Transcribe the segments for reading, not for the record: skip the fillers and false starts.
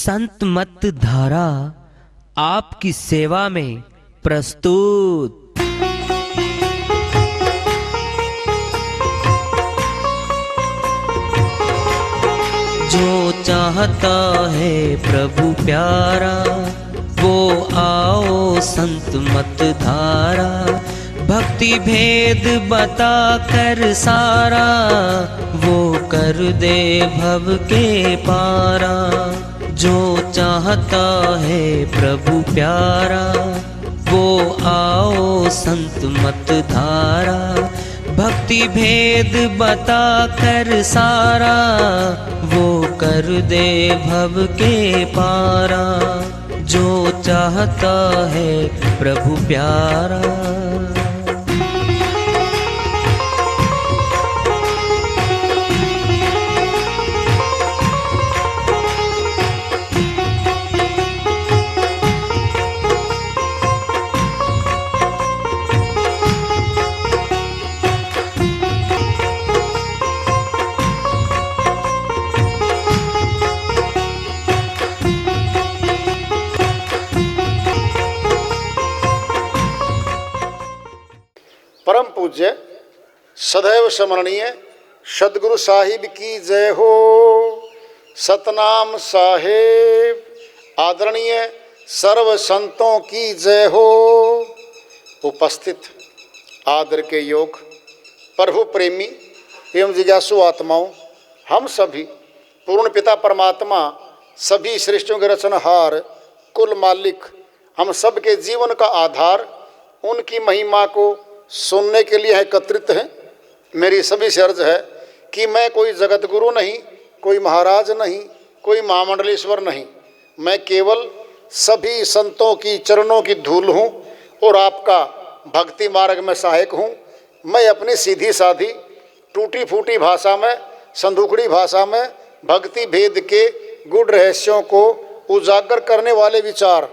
संत मत धारा आपकी सेवा में प्रस्तुत। जो चाहता है प्रभु प्यारा वो आओ संत मत धारा, भक्ति भेद बता कर सारा वो कर दे भव के पारा। जो चाहता है प्रभु प्यारा वो आओ संत मत धारा, भक्ति भेद बता कर सारा वो कर दे भव के पारा। जो चाहता है प्रभु प्यारा। परम पूज्य सदैव स्मरणीय सदगुरु साहिब की जय हो। सतनाम साहेब आदरणीय सर्व संतों की जय हो। उपस्थित आदर के योग प्रभु प्रेमी एवं जिज्ञासु आत्माओं, हम सभी पूर्ण पिता परमात्मा सभी सृष्टियों के रचनहार कुल मालिक हम सब के जीवन का आधार उनकी महिमा को सुनने के लिए एकत्रित हैं। मेरी सभी से अर्ज है कि मैं कोई जगत गुरु नहीं, कोई महाराज नहीं, कोई महामंडलेश्वर नहीं, मैं केवल सभी संतों की चरणों की धूल हूँ और आपका भक्ति मार्ग में सहायक हूँ। मैं अपनी सीधी साधी टूटी फूटी भाषा में, संदूकड़ी भाषा में भक्ति भेद के गुड़ रहस्यों को उजागर करने वाले विचार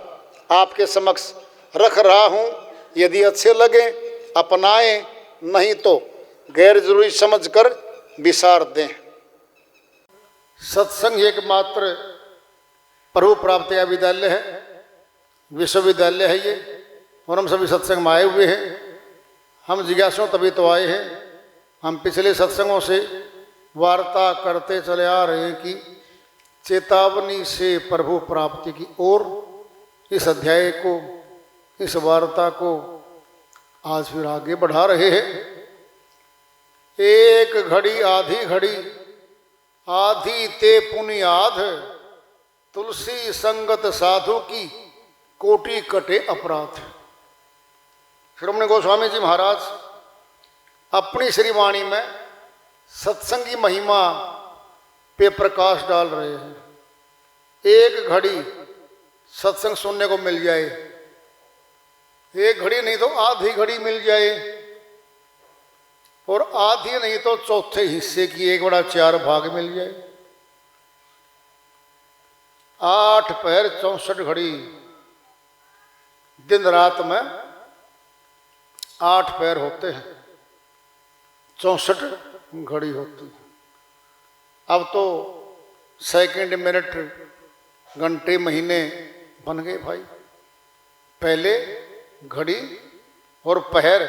आपके समक्ष रख रहा हूँ। यदि अच्छे लगे अपनाएं, नहीं तो गैर जरूरी समझकर विसार दें। सत्संग एकमात्र प्रभु प्राप्त का विद्यालय है, विश्वविद्यालय है ये, और हम सभी सत्संग में आए हुए हैं। हम जिज्ञासु तभी तो आए हैं। हम पिछले सत्संगों से वार्ता करते चले आ रहे हैं कि चेतावनी से प्रभु प्राप्ति की ओर। इस अध्याय को, इस वार्ता को आज फिर आगे बढ़ा रहे हैं। एक घड़ी आधी घड़ी आधी ते पुनियाद, तुलसी संगत साधु की कोटि कटे अपराध। श्रीमन गोस्वामी जी महाराज अपनी श्रीवाणी में सत्संग की महिमा पे प्रकाश डाल रहे हैं। एक घड़ी सत्संग सुनने को मिल जाए, एक घड़ी नहीं तो आधी घड़ी मिल जाए, और आधी नहीं तो चौथे हिस्से की 1/4 भाग मिल जाए। 8 पहर 64 घड़ी, दिन रात में 8 पहर होते हैं, 64 घड़ी होती है। अब तो सेकंड, मिनट, घंटे, महीने बन गए भाई। पहले घड़ी और पहर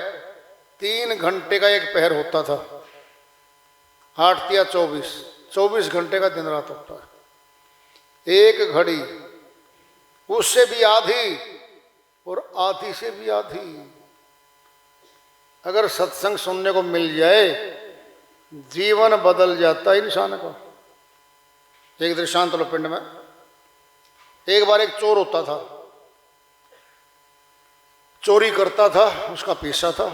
3 घंटे का एक पहर होता था। 8 या 24 घंटे का दिन रात होता है। एक घड़ी उससे भी आधी और आधी से भी आधी। अगर सत्संग सुनने को मिल जाए जीवन बदल जाता है इंसान का। एक दृष्टांत लो। पिंड में एक बार एक चोर होता था, चोरी करता था, उसका पेशा था।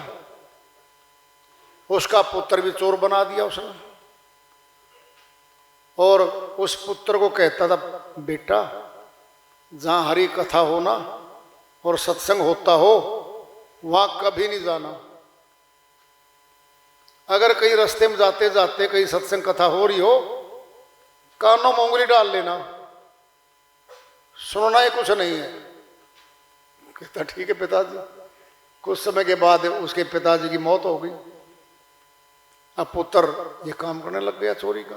उसका पुत्र भी चोर बना दिया उसने, और उस पुत्र को कहता था, बेटा जहां हरि कथा हो ना और सत्संग होता हो वहां कभी नहीं जाना। अगर कहीं रास्ते में जाते जाते कहीं सत्संग कथा हो रही हो, कानों में उंगली डाल लेना, सुनना ही कुछ नहीं है। कहता ठीक है पिताजी। कुछ समय के बाद उसके पिताजी की मौत हो गई। अब पुत्र ये काम करने लग गया चोरी का।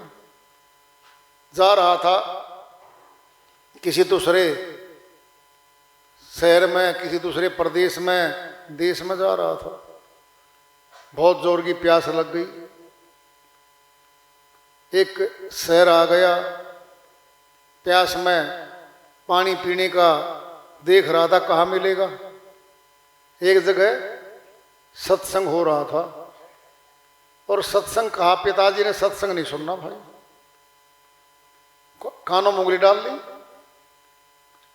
जा रहा था किसी दूसरे शहर में, किसी दूसरे प्रदेश में, देश में जा रहा था। बहुत जोर की प्यास लग गई। एक शहर आ गया, प्यास में पानी पीने का देख रहा था, कहाँ मिलेगा। एक जगह सत्संग हो रहा था, और सत्संग कहा, पिताजी ने सत्संग नहीं सुनना भाई, कानों में उंगली डाल ली।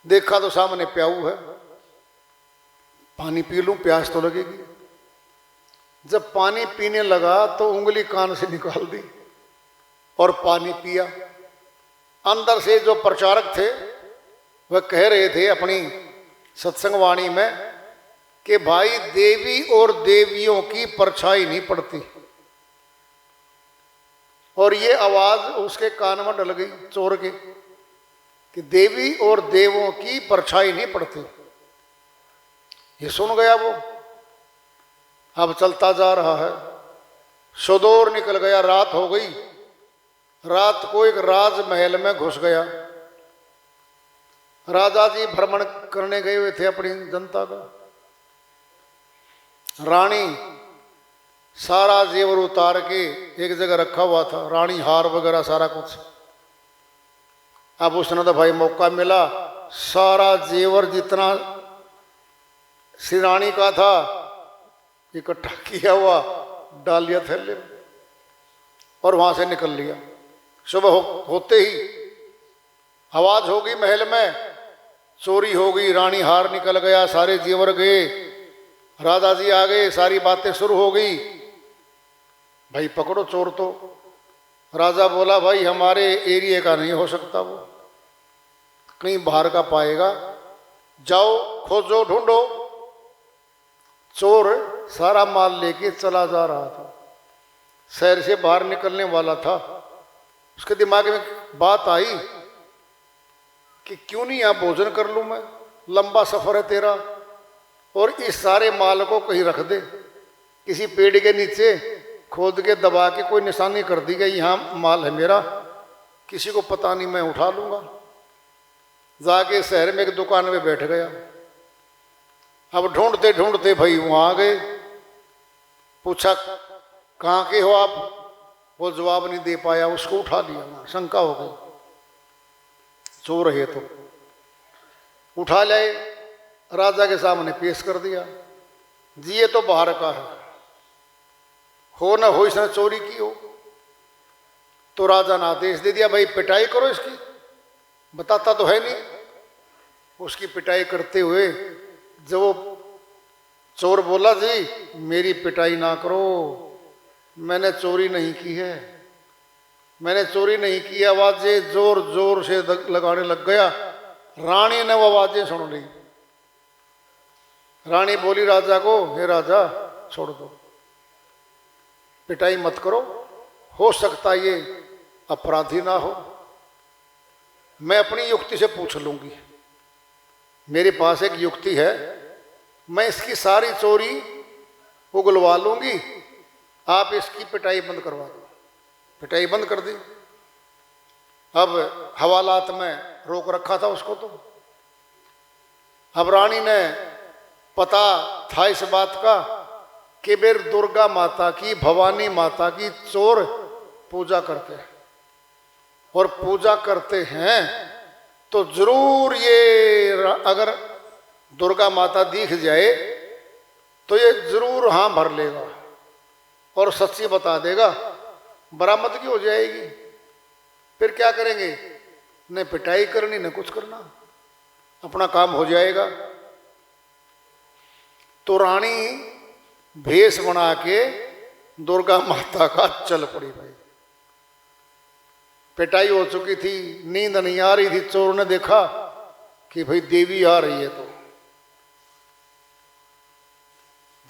देखा तो सामने प्याऊ है, पानी पी लूं, प्यास तो लगेगी। जब पानी पीने लगा तो उंगली कान से निकाल दी और पानी पिया। अंदर से जो प्रचारक थे वह कह रहे थे अपनी सत्संग वाणी में कि भाई देवी और देवियों की परछाई नहीं पड़ती। और ये आवाज उसके कान में डल गई चोर के कि देवी और देवों की परछाई नहीं पड़ती। ये सुन गया वो, अब चलता जा रहा है। सुदूर निकल गया, रात हो गई। रात को एक राजमहल में घुस गया। राजा जी भ्रमण करने गए हुए थे अपनी जनता का। रानी सारा जेवर उतार के एक जगह रखा हुआ था, रानी हार वगैरह सारा कुछ। अब उसने तो भाई मौका मिला, सारा जेवर जितना श्री रानी का था इकट्ठा किया हुआ डाल लिया थैले में और वहां से निकल लिया। सुबह होते ही आवाज हो गई महल में, चोरी हो गई, रानी हार निकल गया, सारे जेवर गए, राजा जी आ गए, सारी बातें शुरू हो गई। भाई पकड़ो चोर। तो राजा बोला भाई हमारे एरिया का नहीं हो सकता, वो कहीं बाहर का पाएगा, जाओ खोजो ढूंढो। चोर सारा माल लेके चला जा रहा था, शहर से बाहर निकलने वाला था। उसके दिमाग में बात आई कि क्यों नहीं यहाँ भोजन कर लूँ मैं, लंबा सफर है तेरा, और इस सारे माल को कहीं रख दे, किसी पेड़ के नीचे खोद के दबा के कोई निशानी कर दी गई यहाँ माल है मेरा, किसी को पता नहीं, मैं उठा लूँगा। जाके शहर में एक दुकान में बैठ गया। अब ढूंढते ढूंढते भाई वहाँ आ गए। पूछा कहाँ के हो आप, वो जवाब नहीं दे पाया, उसको उठा लिया ना, शंका हो गई चोर है तो। उठा लाए, राजा के सामने पेश कर दिया। जी ये तो बाहर का है, हो ना हो इसने चोरी की हो। तो राजा ने आदेश दे दिया भाई पिटाई करो इसकी, बताता तो है नहीं। उसकी पिटाई करते हुए जब वो चोर बोला जी मेरी पिटाई ना करो, मैंने चोरी नहीं की है, मैंने चोरी नहीं की, आवाजें जोर जोर से लगाने लग गया। रानी ने वो आवाजें सुन ली। रानी बोली राजा को, हे राजा छोड़ दो, पिटाई मत करो, हो सकता ये अपराधी ना हो, मैं अपनी युक्ति से पूछ लूंगी। मेरे पास एक युक्ति है, मैं इसकी सारी चोरी उगलवा लूंगी, आप इसकी पिटाई बंद करवा दो। पिटाई बंद कर दी। अब हवालात में रोक रखा था उसको। तो अब रानी ने पता था इस बात का कि मेरे दुर्गा माता की, भवानी माता की चोर पूजा करते हैं, और पूजा करते हैं तो जरूर ये अगर दुर्गा माता दिख जाए तो ये जरूर हाँ भर लेगा और सच्ची बता देगा, बरामदगी हो जाएगी। फिर क्या करेंगे, न पिटाई करनी न कुछ करना, अपना काम हो जाएगा। तो रानी भेष बना के दुर्गा माता का चल पड़ी। भाई पिटाई हो चुकी थी, नींद नहीं आ रही थी। चोर ने देखा कि भाई देवी आ रही है। तो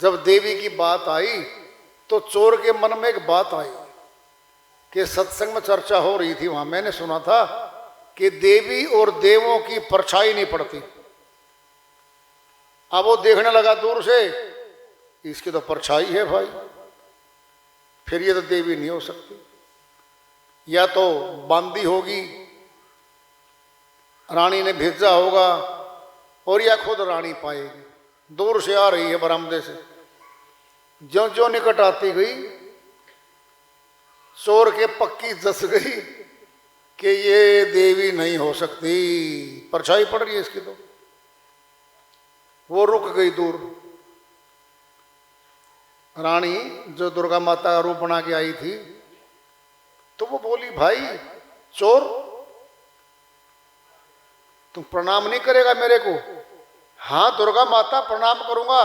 जब देवी की बात आई तो चोर के मन में एक बात आई कि सत्संग में चर्चा हो रही थी वहां, मैंने सुना था कि देवी और देवों की परछाई नहीं पड़ती। अब वो देखने लगा दूर से, इसकी तो परछाई है भाई, फिर ये तो देवी नहीं हो सकती, या तो बांदी होगी रानी ने भेजा होगा और या खुद रानी पाएगी। दूर से आ रही है बरामदे से, ज्यों ज्यों निकट आती गई चोर के पक्की जस गई कि ये देवी नहीं हो सकती, परछाई पड़ रही है इसकी। तो वो रुक गई दूर। रानी जो दुर्गा माता का रूप बना के आई थी, तो वो बोली, भाई चोर, तुम प्रणाम नहीं करेगा मेरे को? हाँ दुर्गा माता प्रणाम करूंगा,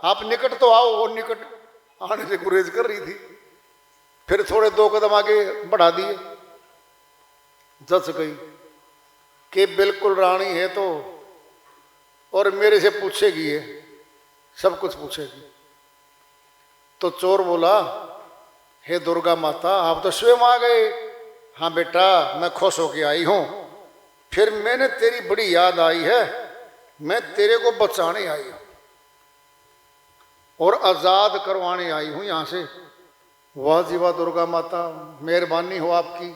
आप निकट तो आओ। वो निकट आने से गुरेज कर रही थी, फिर थोड़े 2 कदम आगे बढ़ा दिए। जच गई कि बिल्कुल रानी है तो, और मेरे से पूछेगी, ये सब कुछ पूछेगी। तो चोर बोला, हे दुर्गा माता, आप तो स्वयं आ गए। हाँ बेटा, मैं खुश होके आई हूं। फिर मैंने तेरी बड़ी याद आई है, मैं तेरे को बचाने आई हूं और आजाद करवाने आई हूं यहां से। वाह जी वाह दुर्गा माता, मेहरबानी हो आपकी।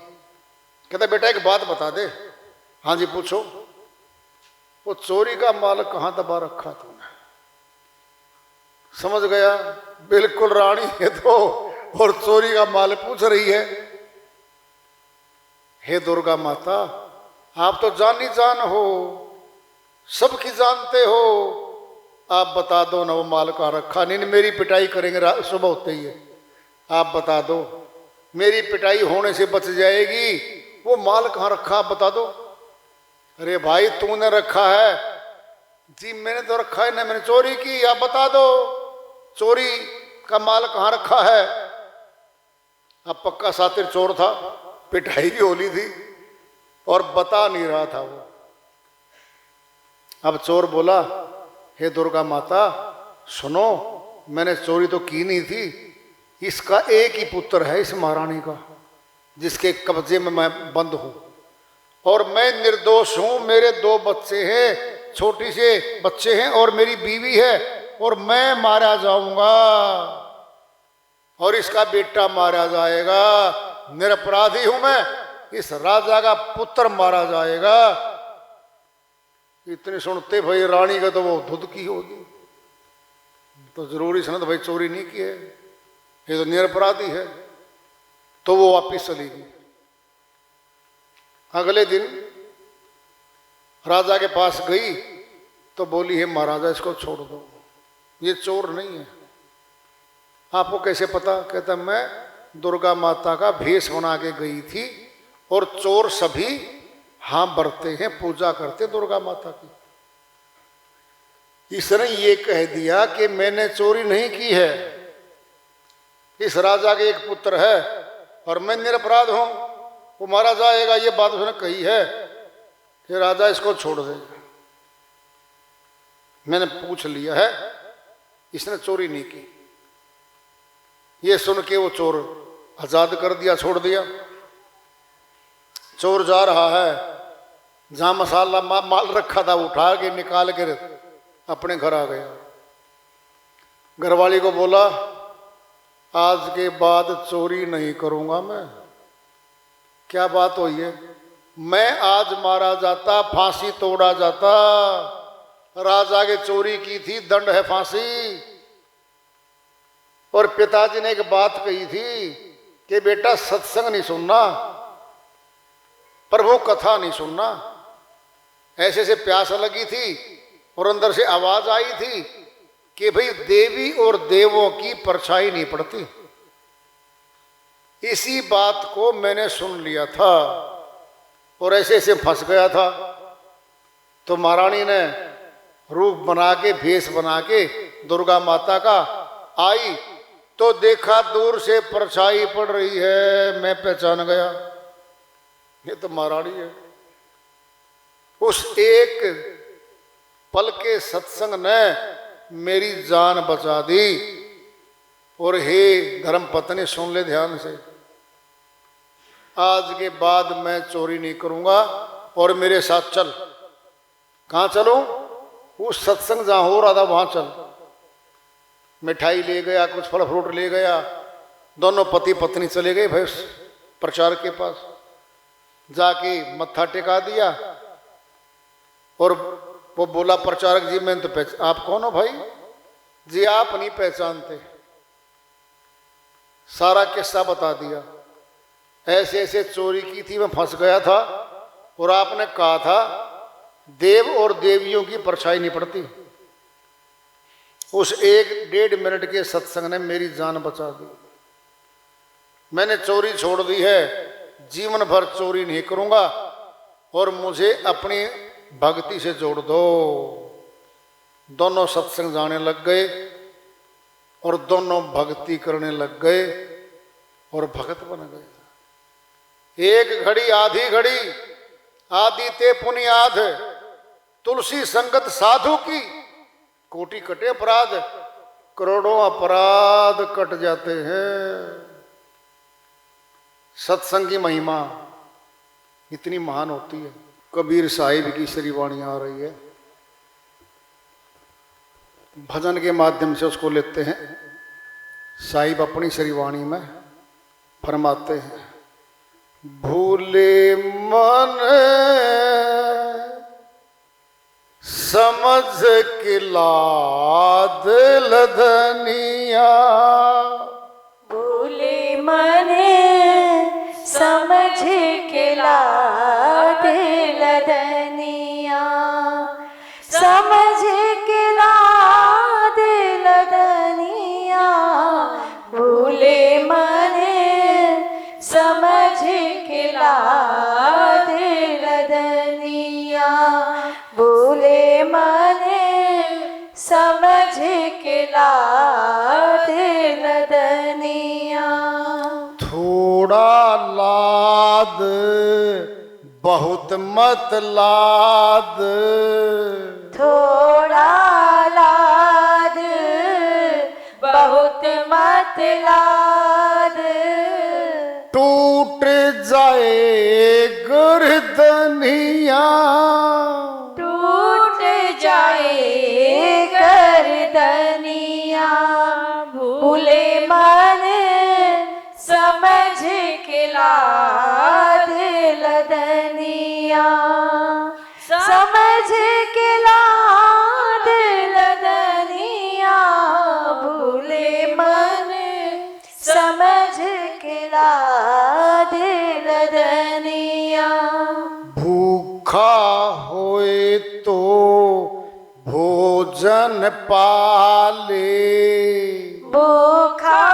कहता, बेटा एक बात बता दे। हाँ जी पूछो। वो चोरी का माल कहां दबा रखा तूने? समझ गया, बिल्कुल रानी है तो, और चोरी का माल पूछ रही है। हे दुर्गा माता, आप तो जानी जान हो, सबकी जानते हो, आप बता दो ना वो माल कहाँ रखा। नहीं मेरी पिटाई करेंगे सुबह होते ही है, आप बता दो, मेरी पिटाई होने से बच जाएगी। वो माल कहाँ रखा आप बता दो। अरे भाई तूने रखा है? जी मैंने तो रखा है ना, मैंने चोरी की, आप बता दो चोरी का माल कहाँ रखा है। अब पक्का सातिर चोर था, पिटाई भी होली थी और बता नहीं रहा था वो। अब चोर बोला, हे दुर्गा माता सुनो, मैंने चोरी तो की नहीं थी, इसका एक ही पुत्र है इस महारानी का, जिसके कब्जे में मैं बंद हूं, और मैं निर्दोष हूं। मेरे 2 बच्चे हैं, छोटी से बच्चे हैं, और मेरी बीवी है, और मैं मारा जाऊंगा और इसका बेटा मारा जाएगा। निरपराधी हूं मैं, इस राजा का पुत्र मारा जाएगा। इतने सुनते भाई रानी का तो वो धुदकी होगी, तो जरूरी सुना तो भाई चोरी नहीं की है, ये तो निरपराधी है। तो वो वापिस चली गई। अगले दिन राजा के पास गई तो बोली, हे महाराजा इसको छोड़ दो, ये चोर नहीं है। आपको कैसे पता? कहता, मैं दुर्गा माता का भेष बना के गई थी, और चोर सभी हाँ बरते हैं, पूजा करते दुर्गा माता की। इसने ये कह दिया कि मैंने चोरी नहीं की है, इस राजा के एक पुत्र है और मैं निरपराध हूं, वो मारा जाएगा। ये बात उसने कही है कि राजा इसको छोड़ दे, मैंने पूछ लिया है, इसने चोरी नहीं की। ये सुन के वो चोर आजाद कर दिया, छोड़ दिया। चोर जा रहा है, जहां मसाला माल रखा था उठा के निकाल के अपने घर आ गया। घरवाली को बोला, आज के बाद चोरी नहीं करूंगा मैं। क्या बात हुई है? मैं आज मारा जाता, फांसी तोड़ा जाता, राजा के चोरी की थी, दंड है फांसी। और पिताजी ने एक बात कही थी कि बेटा सत्संग नहीं सुनना, प्रभु कथा नहीं सुनना। ऐसे से प्यास लगी थी और अंदर से आवाज आई थी कि भाई देवी और देवों की परछाई नहीं पड़ती। इसी बात को मैंने सुन लिया था और ऐसे ऐसे फंस गया था। तो महारानी ने रूप बना के, भेष बना के दुर्गा माता का आई, तो देखा दूर से परछाई पड़ रही है, मैं पहचान गया, ये तो महारानी है। उस एक पल के सत्संग ने मेरी जान बचा दी। और हे धर्म पत्नी सुन ले ध्यान से, आज के बाद मैं चोरी नहीं करूंगा और मेरे साथ चल। कहाँ चलूं? उस सत्संग जहां हो रहा था वहां चल। मिठाई ले गया, कुछ फल फ्रूट ले गया, दोनों पति पत्नी चले गए भाई उस प्रचार के पास। जाके मत्था टेका दिया और वो बोला प्रचारक जी मैं तो आप कौन हो भाई जी? आप नहीं पहचानते। सारा किस्सा बता दिया, ऐसे ऐसे चोरी की थी, मैं फंस गया था, और आपने कहा था देव और देवियों की परछाई नहीं पड़ती। उस 1-1.5 मिनट के सत्संग ने मेरी जान बचा दी। मैंने चोरी छोड़ दी है, जीवन भर चोरी नहीं करूंगा, और मुझे अपनी भक्ति से जोड़ दो। दोनों सत्संग जाने लग गए और दोनों भक्ति करने लग गए और भगत बन गए। एक घड़ी आधी घड़ी आदि ते पुनियाद, तुलसी संगत साधु की कोटि कटे अपराध, करोड़ों अपराध कट जाते हैं। सत्संग की महिमा इतनी महान होती है। कबीर साहिब की श्री वाणी आ रही है, भजन के माध्यम से उसको लेते हैं। साहिब अपनी श्री वाणी में फरमाते हैं, भूले मन समझ के लाद लदनिया, भूले मन समझ के लाद लदनिया, समझ के लाद लदनिया, भूले मन समझ के लाद लदनिया, भूले मन समझ के लाद लदनिया। थोड़ा लाद बहुत मत लाद, थोड़ा लाद बहुत मत लाद, टूट जाए गर्दनिया, टूट जाए गर्दनिया, भूले मन समझ के लाद लदनिया, समझ के लाद लदनिया, भूले मन समझ के लाद लदनिया। भूखा होए तो भोजन पाले, भूखा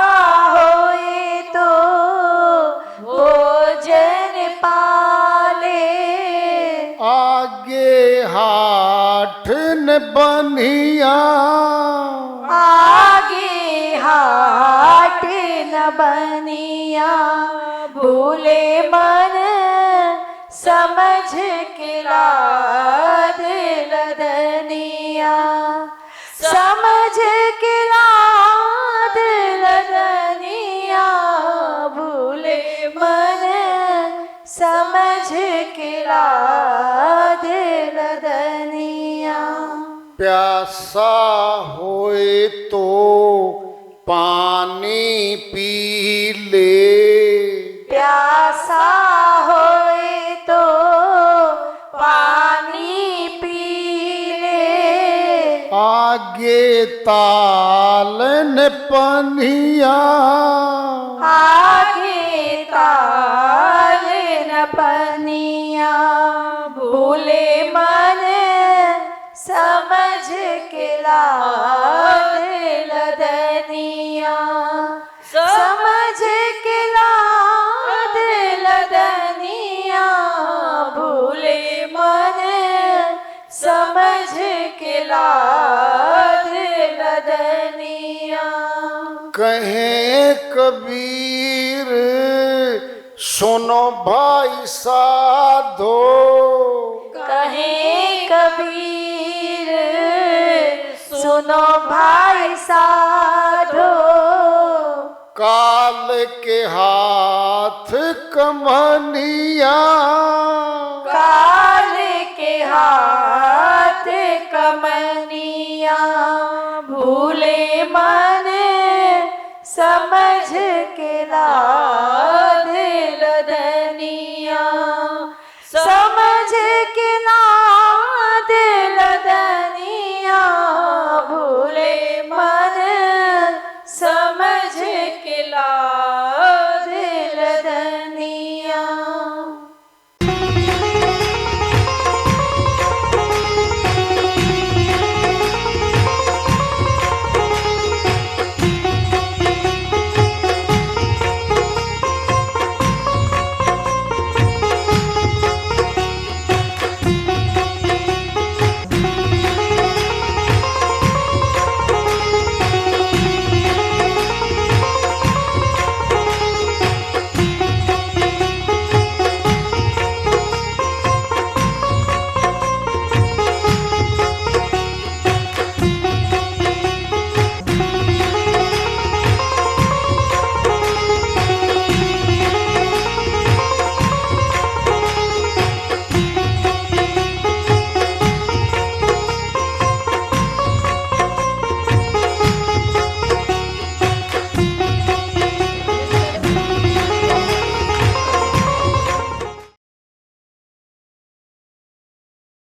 होए तो भोजन पाले, आगे हाथ न बनिया, आगे हाथ न बनिया, भूले मन समझ के लाद लदनिया, समझ के लाद लदनिया, भूले मन समझ के लाद लदनिया। प्यासा होए तो पानी पी ले, प्यासा होए तो पानी पी ले, आगे तालन पनिया, आगे ताल न पनिया, भूले मन समझ के लाद लदनिया, समझ के लाद लदनिया, भूले मन समझ के लाद लदनिया। कहे कबीर सुनो भाई साधो, कहे कबीर सुनो भाई साधो, काल के हाथ कमनिया,